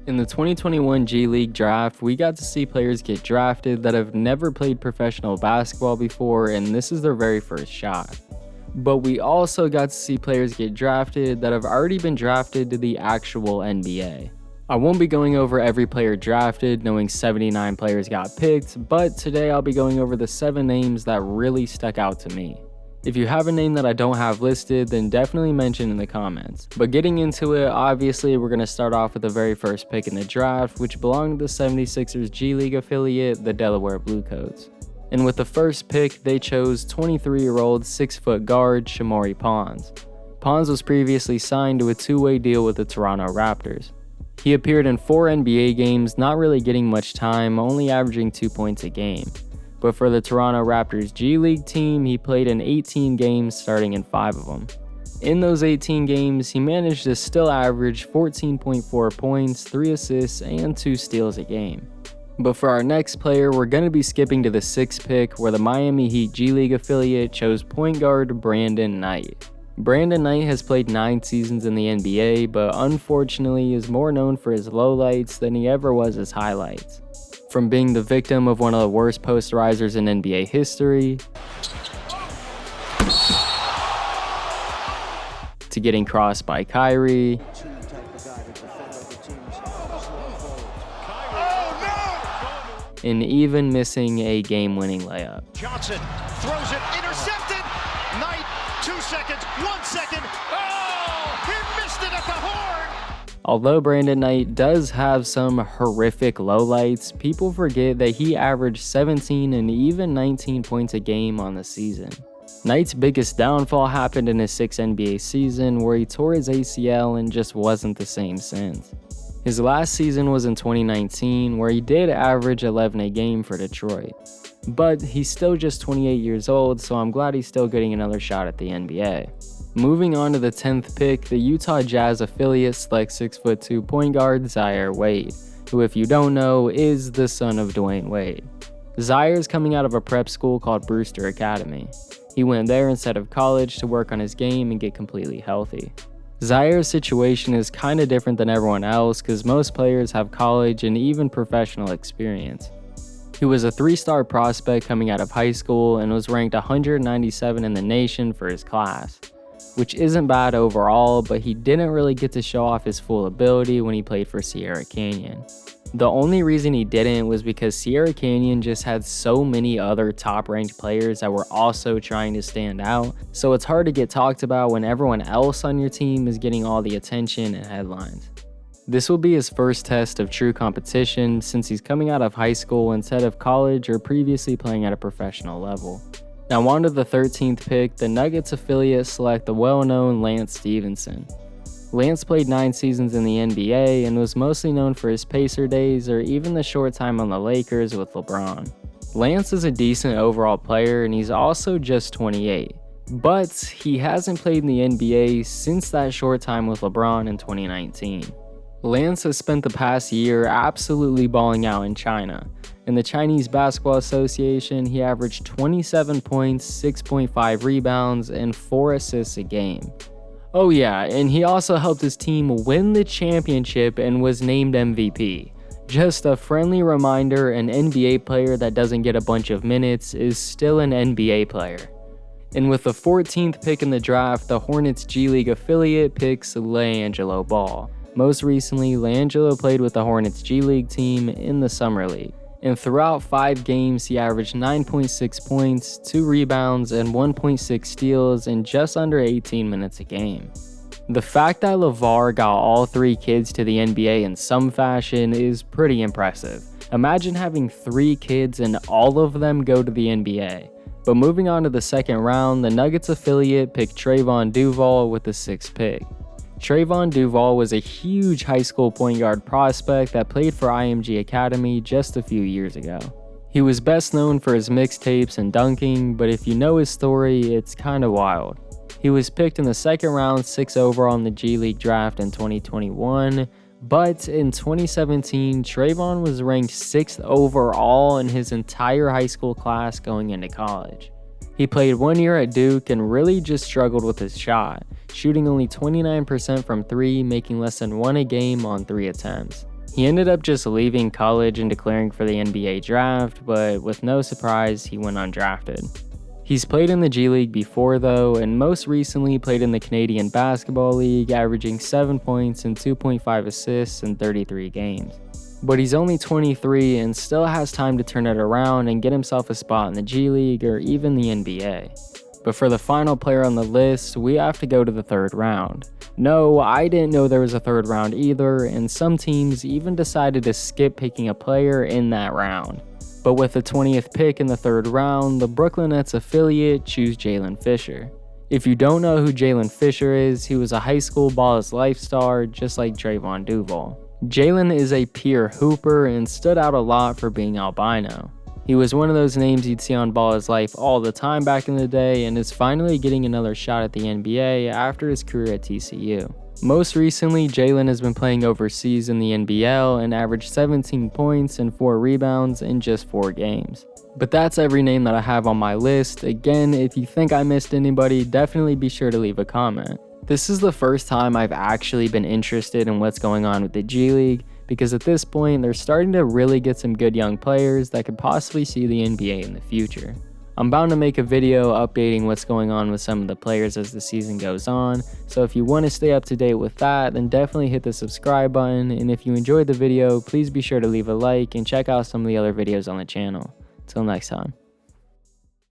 In the 2021 G League draft, we got to see players get drafted that have never played professional basketball before, and this is their very first shot. But we also got to see players get drafted that have already been drafted to the actual NBA. I won't be going over every player drafted, knowing 79 players got picked, but today I'll be going over the 7 names that really stuck out to me. If you have a name that I don't have listed, then definitely mention in the comments. But getting into it, obviously we're going to start off with the very first pick in the draft, which belonged to the 76ers G League affiliate, the Delaware Bluecoats. And with the first pick, they chose 23-year-old 6-foot guard Shamorie Ponds. Ponds was previously signed to a 2-way deal with the Toronto Raptors. He appeared in 4 NBA games, not really getting much time, only averaging 2 points a game. But for the Toronto Raptors G League team, he played in 18 games, starting in 5 of them. In those 18 games, he managed to still average 14.4 points, 3 assists, and 2 steals a game. But for our next player, we're going to be skipping to the 6th pick, where the Miami Heat G League affiliate chose point guard Brandon Knight. Brandon Knight has played 9 seasons in the NBA, but unfortunately is more known for his lowlights than he ever was his highlights. From being the victim of one of the worst posterizers in NBA history, to getting crossed by Kyrie, and even missing a game-winning layup. Johnson throws it, intercepted! Knight, 2 seconds, 1 second. Oh, he missed it at the horn! Although Brandon Knight does have some horrific lowlights, people forget that he averaged 17 and even 19 points a game on the season. Knight's biggest downfall happened in his 6th NBA season, where he tore his ACL and just wasn't the same since. His last season was in 2019, where he did average 11 a game for Detroit. But he's still just 28 years old, so I'm glad he's still getting another shot at the NBA. Moving on to the 10th pick, the Utah Jazz affiliate selects 6'2" point guard Zaire Wade, who, if you don't know, is the son of Dwayne Wade. Zaire is coming out of a prep school called Brewster Academy. He went there instead of college to work on his game and get completely healthy. Zaire's situation is kinda different than everyone else, because most players have college and even professional experience. He was a 3-star prospect coming out of high school and was ranked 197 in the nation for his class, which isn't bad overall, but he didn't really get to show off his full ability when he played for Sierra Canyon. The only reason he didn't was because Sierra Canyon just had so many other top-ranked players that were also trying to stand out, so it's hard to get talked about when everyone else on your team is getting all the attention and headlines. This will be his first test of true competition, since he's coming out of high school instead of college or previously playing at a professional level. Now on to the 13th pick, the Nuggets affiliate select the well-known Lance Stephenson. Lance played 9 seasons in the NBA and was mostly known for his Pacer days or even the short time on the Lakers with LeBron. Lance is a decent overall player and he's also just 28, but he hasn't played in the NBA since that short time with LeBron in 2019. Lance has spent the past year absolutely balling out in China. In the Chinese Basketball Association, he averaged 27 points, 6.5 rebounds, and 4 assists a game. Oh yeah, and he also helped his team win the championship and was named MVP. Just a friendly reminder, an NBA player that doesn't get a bunch of minutes is still an NBA player. And with the 14th pick in the draft, the Hornets G League affiliate picks LiAngelo Ball. Most recently, LiAngelo played with the Hornets G League team in the Summer League. And throughout 5 games, he averaged 9.6 points, 2 rebounds, and 1.6 steals in just under 18 minutes a game. The fact that LeVar got all 3 kids to the NBA in some fashion is pretty impressive. Imagine having 3 kids and all of them go to the NBA. But moving on to the 2nd round, the Nuggets affiliate picked Trevon Duval with the 6th pick. Trevon Duval was a huge high school point guard prospect that played for IMG Academy just a few years ago. He was best known for his mixtapes and dunking, but if you know his story, it's kinda wild. He was picked in the 2nd round, 6 overall in the G League draft in 2021, but in 2017, Trevon was ranked 6th overall in his entire high school class going into college. He played 1 year at Duke and really just struggled with his shot, shooting only 29% from 3, making less than 1 a game on 3 attempts. He ended up just leaving college and declaring for the NBA draft, but with no surprise, he went undrafted. He's played in the G League before though, and most recently played in the Canadian Basketball League, averaging 7 points and 2.5 assists in 33 games. But he's only 23 and still has time to turn it around and get himself a spot in the G League or even the NBA. But for the final player on the list, we have to go to the third round. No, I didn't know there was a third round either, and some teams even decided to skip picking a player in that round. But with the 20th pick in the third round, the Brooklyn Nets affiliate choose Jaylen Fisher. If you don't know who Jaylen Fisher is, he was a high school Ball is Life star just like Trevon Duval. Jaylen is a pure hooper and stood out a lot for being albino. He was one of those names you'd see on Ball is Life all the time back in the day and is finally getting another shot at the NBA after his career at TCU. Most recently, Jaylen has been playing overseas in the NBL and averaged 17 points and 4 rebounds in just 4 games. But that's every name that I have on my list. Again, if you think I missed anybody, definitely be sure to leave a comment. This is the first time I've actually been interested in what's going on with the G League, because at this point, they're starting to really get some good young players that could possibly see the NBA in the future. I'm bound to make a video updating what's going on with some of the players as the season goes on, so if you want to stay up to date with that, then definitely hit the subscribe button, and if you enjoyed the video, please be sure to leave a like and check out some of the other videos on the channel. Till next time.